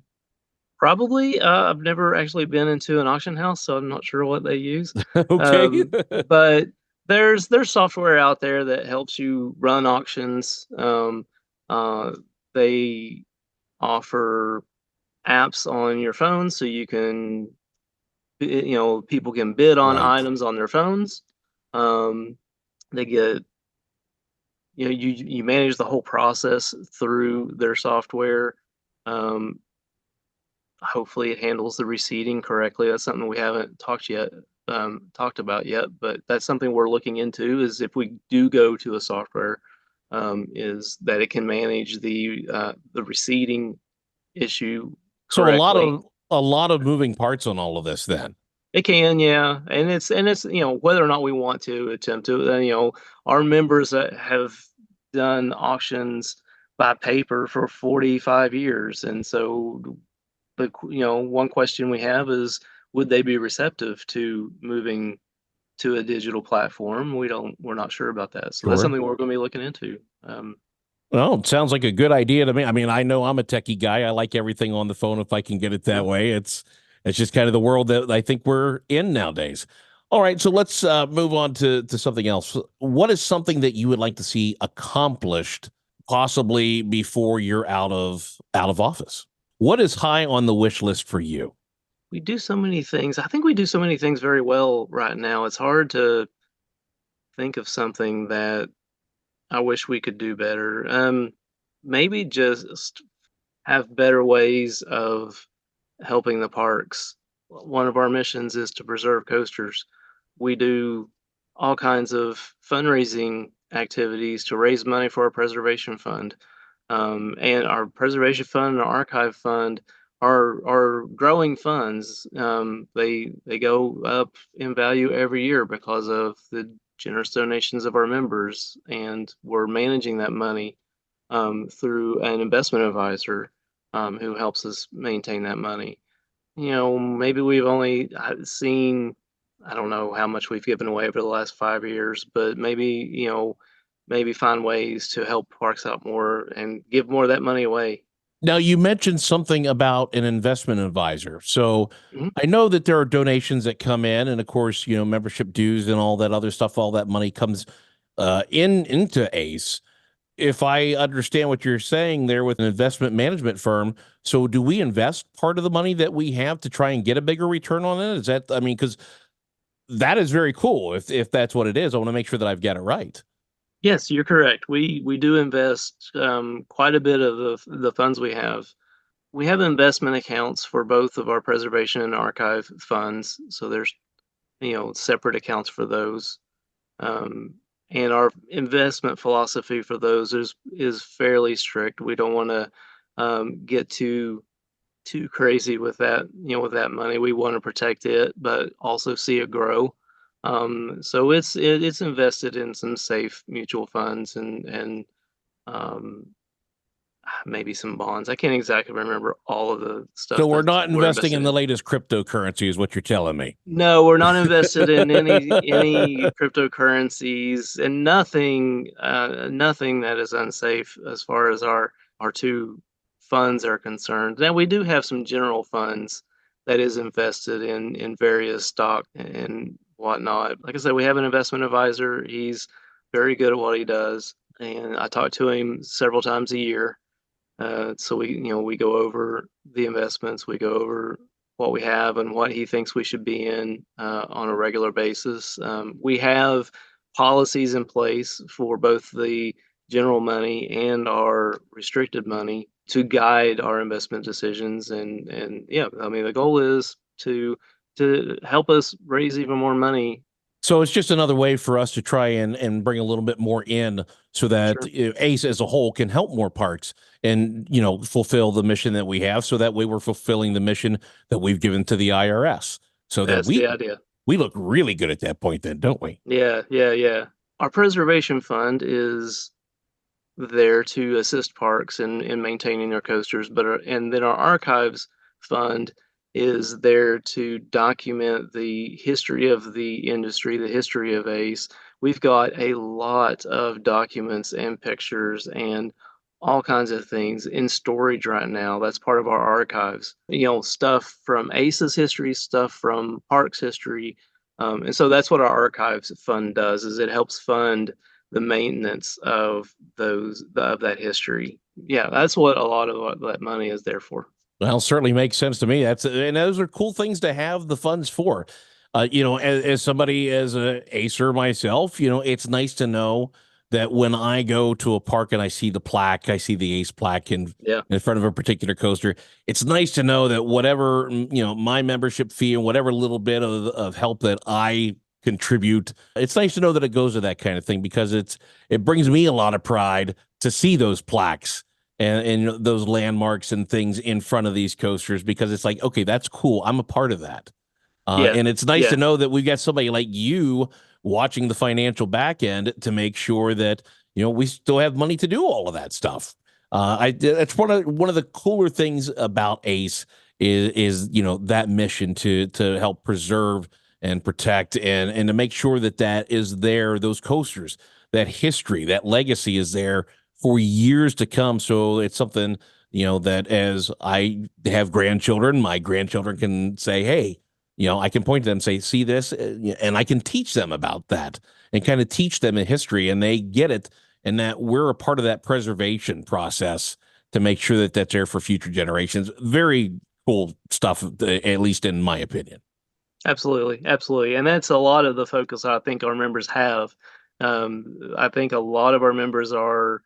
Probably. I've never actually been into an auction house, so I'm not sure what they use. Okay. But there's software out there that helps you run auctions. Uh, they offer apps on your phone so you can, people can bid on Right. items on their phones. Um, they get, you manage the whole process through their software. Um, Hopefully it handles the receipting correctly. That's something we haven't talked about yet, but that's something we're looking into is if we do go to a software, is that it can manage the receipting issue So correctly. a lot of moving parts on all of this then. It can, yeah, and it's whether or not we want to attempt to, our members that have done auctions by paper for 45 years, and so but one question we have is would they be receptive to moving to a digital platform? We're not sure about that. So that's Sure. something we're going to be looking into. Well, it sounds like a good idea to me. I mean, I know I'm a techie guy. I like everything on the phone if I can get it that way. It's just kind of the world that I think we're in nowadays. All right, so let's move on to something else. What is something that you would like to see accomplished, possibly before you're out of office? What is high on the wish list for you? We do so many things. I think we do so many things very well right now. It's hard to think of something that I wish we could do better. Maybe just have better ways of helping the parks. One of our missions is to preserve coasters. We do all kinds of fundraising activities to raise money for our preservation fund. And our preservation fund and our archive fund are growing funds. They go up in value every year because of the generous donations of our members, and we're managing that money through an investment advisor who helps us maintain that money. Maybe we've only seen, I don't know how much we've given away over the last 5 years, but maybe find ways to help parks out more and give more of that money away. Now, you mentioned something about an investment advisor. So Mhm. I know that there are donations that come in, and of course, membership dues and all that other stuff, all that money comes into ACE. If I understand what you're saying there with an investment management firm, so do we invest part of the money that we have to try and get a bigger return on it? Is that, I mean, because that is very cool. If that's what it is, I want to make sure that I've got it right. Yes, you're correct. We do invest quite a bit of the funds we have. We have investment accounts for both of our preservation and archive funds, so there's separate accounts for those. Um, and our investment philosophy for those is fairly strict. We don't want to get too crazy with that, with that money. We want to protect it, but also see it grow. So it's invested in some safe mutual funds and um, maybe some bonds. I can't exactly remember all of the stuff So we're that not we're investing invested in the in. latest cryptocurrency, is what you're telling me. No, we're not invested in any cryptocurrencies and nothing that is unsafe as far as our two funds are concerned. Now we do have some general funds that is invested in various stock and whatnot. Like I said, we have an investment advisor. He's very good at what he does, and I talk to him several times a year. So we go over the investments, we go over what we have and what he thinks we should be in on a regular basis. We have policies in place for both the general money and our restricted money to guide our investment decisions. And yeah, I mean, the goal is to help us raise even more money. So it's just another way for us to try and bring a little bit more in so that Sure. ACE as a whole can help more parks and, fulfill the mission that we have. So that way we're fulfilling the mission that we've given to the IRS so that That's the idea. we look really good at that point then, don't we? Yeah, yeah, yeah. Our preservation fund is there to assist parks in maintaining their coasters, and then our archives fund is there to document the history of the industry, the history of ACE. We've got a lot of documents and pictures and all kinds of things in storage right now. That's part of our archives. Stuff from ACE's history, stuff from Parks history. And so that's what our archives fund does, is it helps fund the maintenance of that history. Yeah, that's what a lot of what that money is there for. Well, certainly makes sense to me. And those are cool things to have the funds for. As somebody as a acer myself, it's nice to know that when I go to a park and I see the plaque, I see the ACE plaque Yeah, in front of a particular coaster. It's nice to know that whatever, my membership fee and whatever little bit of help that I contribute, it's nice to know that it goes to that kind of thing, because it brings me a lot of pride to see those plaques and those landmarks and things in front of these coasters, because it's like, okay, that's cool. I'm a part of that. yeah, And it's nice yeah. to know that we've got somebody like you watching the financial back end to make sure that, we still have money to do all of that stuff. That's one of the cooler things about ACE is that mission to help preserve and protect and to make sure that is there, those coasters, that history, that legacy is there for years to come. So it's something, that as I have grandchildren, my grandchildren can say, hey, I can point to them and say, see this, and I can teach them about that and kind of teach them a history, and they get it, and that we're a part of that preservation process to make sure that that's there for future generations. Very cool stuff, at least in my opinion. Absolutely, absolutely. And that's a lot of the focus I think our members have. I think a lot of our members are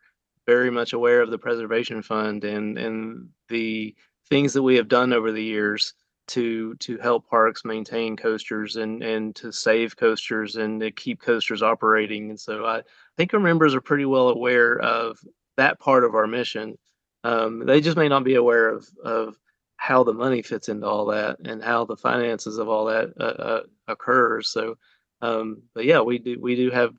very much aware of the preservation fund and the things that we have done over the years to help parks maintain coasters and to save coasters and to keep coasters operating. And so I think our members are pretty well aware of that part of our mission. They just may not be aware of how the money fits into all that and how the finances of all that occurs. So, but yeah, we do have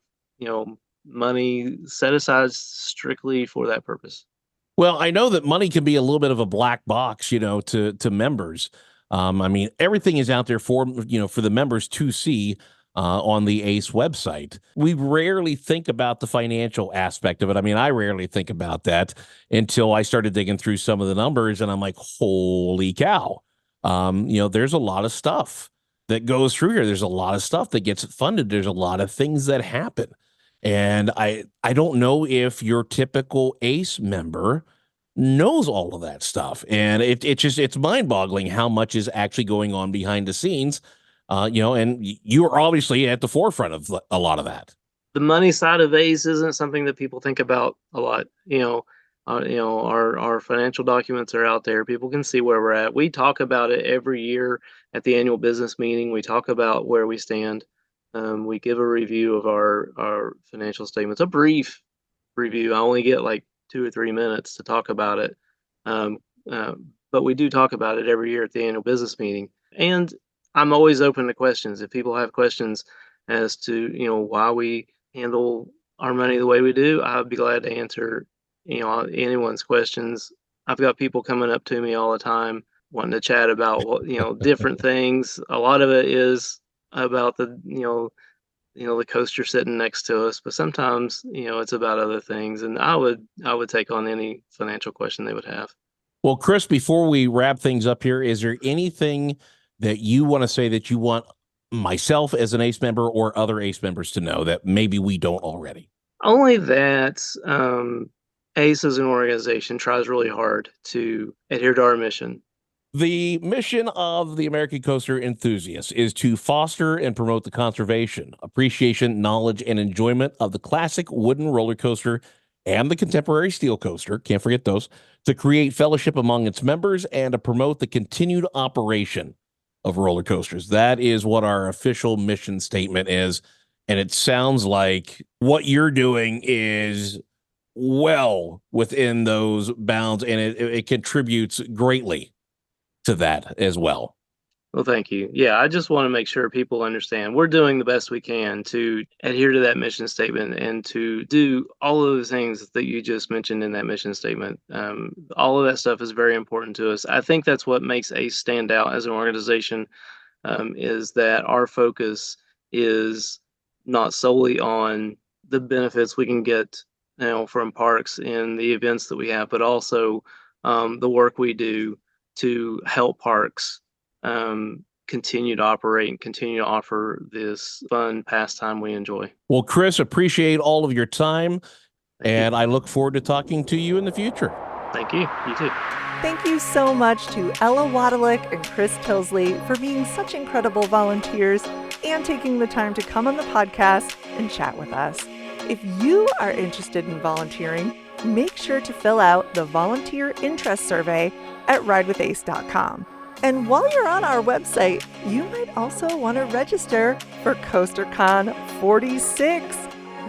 money set aside strictly for that purpose. Well, I know that money can be a little bit of a black box, to members. I mean, everything is out there for the members to see on the ACE website. We rarely think about the financial aspect of it. I mean, I rarely think about that until I started digging through some of the numbers, and I'm like, holy cow. There's a lot of stuff that goes through here. There's a lot of stuff that gets funded. There's a lot of things that happen. And I don't know if your typical ACE member knows all of that stuff. And it's mind-boggling how much is actually going on behind the scenes. And you are obviously at the forefront of a lot of that. The money side of ACE isn't something that people think about a lot. Our financial documents are out there. People can see where we're at. We talk about it every year at the annual business meeting. We talk about where we stand. We give a review of our financial statements, a brief review. I only get like 2 or 3 minutes to talk about it. But we do talk about it every year at the annual business meeting. And I'm always open to questions. If people have questions as to, why we handle our money the way we do, I'd be glad to answer, anyone's questions. I've got people coming up to me all the time wanting to chat about, different things. A lot of it is about the coaster sitting next to us, but sometimes, it's about other things. And I would take on any financial question they would have. Well, Chris, before we wrap things up here, is there anything that you want to say that you want myself as an ACE member or other ACE members to know that maybe we don't already? Only that ACE as an organization tries really hard to adhere to our mission. The mission of the American Coaster Enthusiasts is to foster and promote the conservation, appreciation, knowledge, and enjoyment of the classic wooden roller coaster and the contemporary steel coaster, can't forget those, to create fellowship among its members and to promote the continued operation of roller coasters. That is what our official mission statement is. And it sounds like what you're doing is well within those bounds, and it contributes greatly to that as well. Well, thank you. Yeah, I just want to make sure people understand we're doing the best we can to adhere to that mission statement and to do all of the things that you just mentioned in that mission statement. All of that stuff is very important to us. I think that's what makes ACE stand out as an organization, is that our focus is not solely on the benefits we can get, from parks and the events that we have, but also the work we do to help parks continue to operate and continue to offer this fun pastime we enjoy. Well, Chris, appreciate all of your time, Thank you. I look forward to talking to you in the future. Thank you. You too. Thank you so much to Ella Wadalick and Chris Tilsley for being such incredible volunteers and taking the time to come on the podcast and chat with us. If you are interested in volunteering, make sure to fill out the volunteer interest survey at ridewithace.com. And while you're on our website, you might also want to register for CoasterCon 46.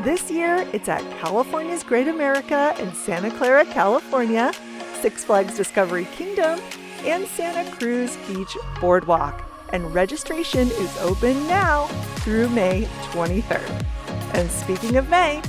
This year, it's at California's Great America in Santa Clara, California, Six Flags Discovery Kingdom, and Santa Cruz Beach Boardwalk. And registration is open now through May 23rd. And speaking of May,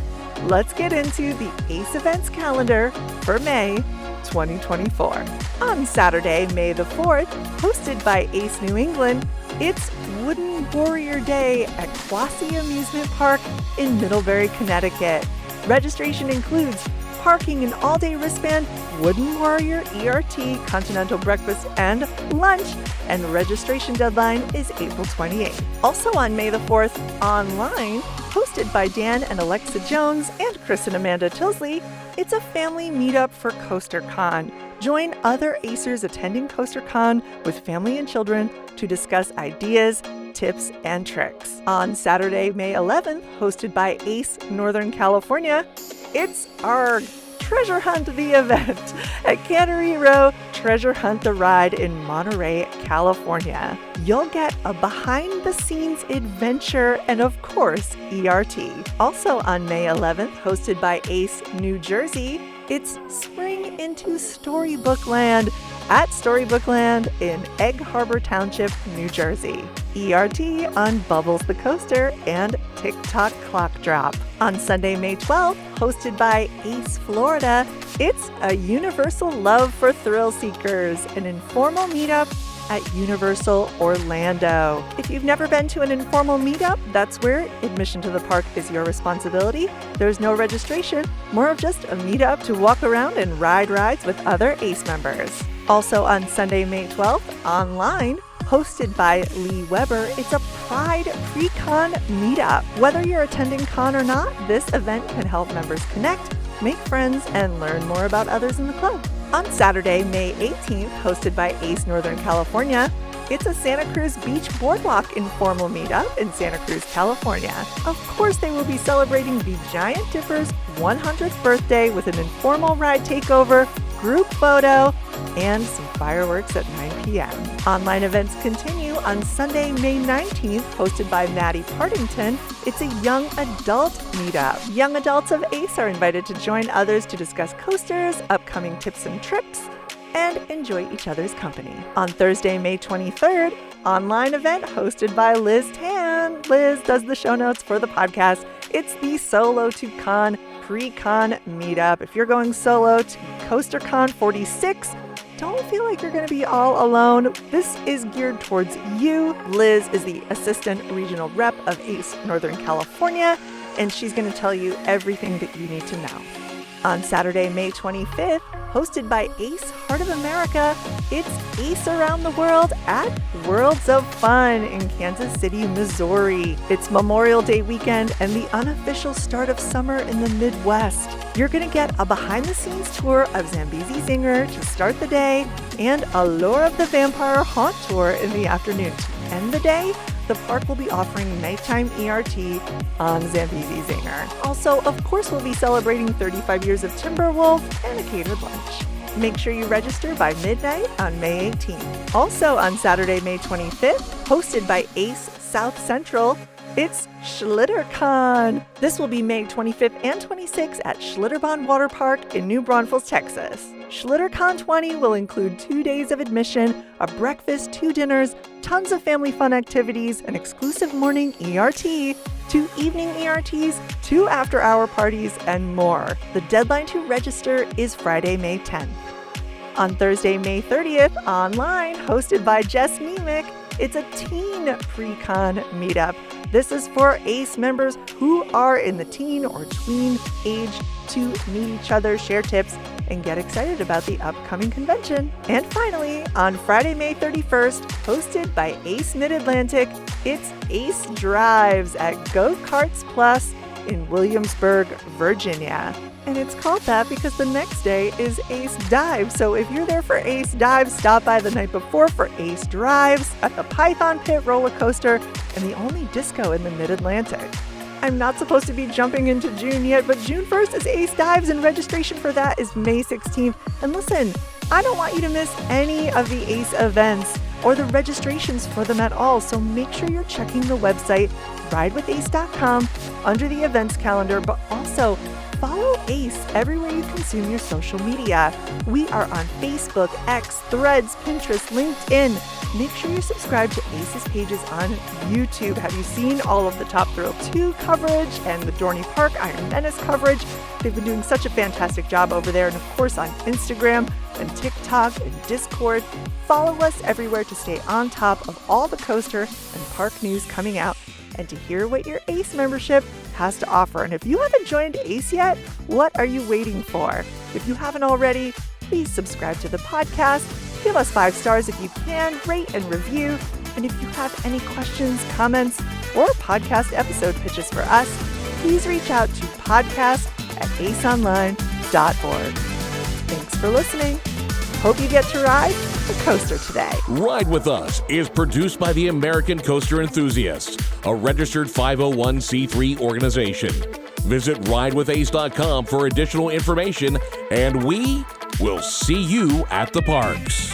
let's get into the ACE events calendar for May 2024. On Saturday, May the 4th, hosted by ACE New England, it's Wooden Warrior Day at Quasi Amusement Park in Middlebury, Connecticut. Registration includes parking, an all-day wristband, Wooden Warrior ERT, continental breakfast, and lunch, and the registration deadline is April 28th. Also on May the 4th, online, hosted by Dan and Alexa Jones and Chris and Amanda Tilsley, it's a family meetup for CoasterCon. Join other ACERs attending CoasterCon with family and children to discuss ideas, tips, and tricks. On Saturday, May 11th, hosted by ACE Northern California, it's our Treasure Hunt the event at Cannery Row Treasure Hunt the Ride in Monterey, California. You'll get a behind-the-scenes adventure and, of course, ERT. Also on May 11th, hosted by ACE New Jersey, it's Spring into Storybook Land at Storybook Land in Egg Harbor Township, New Jersey. ERT on Bubbles the Coaster and TikTok Clock Drop. On Sunday, May 12th, hosted by ACE Florida, it's a Universal Love for Thrill Seekers, an informal meetup at Universal Orlando. If you've never been to an informal meetup, that's where admission to the park is your responsibility. There's no registration, more of just a meetup to walk around and ride rides with other ACE members. Also on Sunday, May 12th, online, hosted by Lee Weber, it's a Pride Pre-Con meetup. Whether you're attending con or not, this event can help members connect, make friends, and learn more about others in the club. On Saturday, May 18th, hosted by ACE Northern California, it's a Santa Cruz Beach Boardwalk informal meetup in Santa Cruz, California. Of course, they will be celebrating the Giant Dipper's 100th birthday with an informal ride takeover, group photo, and some fireworks at 9 p.m. Online events continue on Sunday, May 19th, hosted by Maddie Partington. It's a young adult meetup. Young adults of ACE are invited to join others to discuss coasters, upcoming tips and trips, and enjoy each other's company. On Thursday, May 23rd, online event hosted by Liz Tan. Liz does the show notes for the podcast. It's the Solo to Con Pre-Con meetup. If you're going solo to CoasterCon 46, don't feel like you're going to be all alone. This is geared towards you. Liz is the Assistant Regional Rep of ACE Northern California, and she's going to tell you everything that you need to know. On Saturday, May 25th, hosted by Ace Heart of America, it's Ace Around the World at Worlds of Fun in Kansas City, Missouri. It's Memorial Day weekend and the unofficial start of summer in the Midwest. You're going to get a behind-the-scenes tour of Zambezi Zinger to start the day and a Lure of the Vampire Haunt tour in the afternoon. To end the day, the park will be offering nighttime ERT on Zambezi Zinger. Also, of course, we'll be celebrating 35 years of Timberwolf and a catered lunch. Make sure you register by midnight on May 18th. Also on Saturday, May 25th, hosted by Ace South Central, it's SchlitterCon. This will be May 25th and 26th at Schlitterbahn Water Park in New Braunfels, Texas. SchlitterCon 20 will include 2 days of admission, a breakfast, 2 dinners, tons of family fun activities, an exclusive morning ERT, 2 evening ERTs, 2 after-hour parties, and more. The deadline to register is Friday, May 10th. On Thursday, May 30th, online, hosted by Jess Nemick, it's a teen pre-con meetup. This is for ACE members who are in the teen or tween age to meet each other, share tips, and get excited about the upcoming convention. And finally, on Friday, May 31st, hosted by Ace Mid-Atlantic, it's Ace Drives at Go Karts Plus in Williamsburg, Virginia. And it's called that because the next day is Ace Dive. So if you're there for Ace Dive, stop by the night before for Ace Drives at the Python Pit roller coaster and the only disco in the Mid-Atlantic. I'm not supposed to be jumping into June yet, but June 1st is Ace Dives and registration for that is May 16th. And listen, I don't want you to miss any of the Ace events or the registrations for them at all. So make sure you're checking the website, ridewithace.com, under the events calendar, but also follow Ace everywhere you consume your social media. We are on Facebook, X, Threads, Pinterest, LinkedIn. Make sure you're subscribed to Ace's pages on YouTube. Have you seen all of the Top Thrill 2 coverage and the Dorney Park Iron Menace coverage? They've been doing such a fantastic job over there. And of course on Instagram and TikTok and Discord. Follow us everywhere to stay on top of all the coaster and park news coming out and to hear what your Ace membership has to offer. And if you haven't joined Ace yet, what are you waiting for? If you haven't already, please subscribe to the podcast. Give us 5 stars if you can, rate and review. And if you have any questions, comments, or podcast episode pitches for us, please reach out to podcast@aceonline.org. Thanks for listening. Hope you get to ride the coaster today. Ride With Us is produced by the American Coaster Enthusiasts, a registered 501c3 organization. Visit ridewithace.com for additional information, and we will see you at the parks.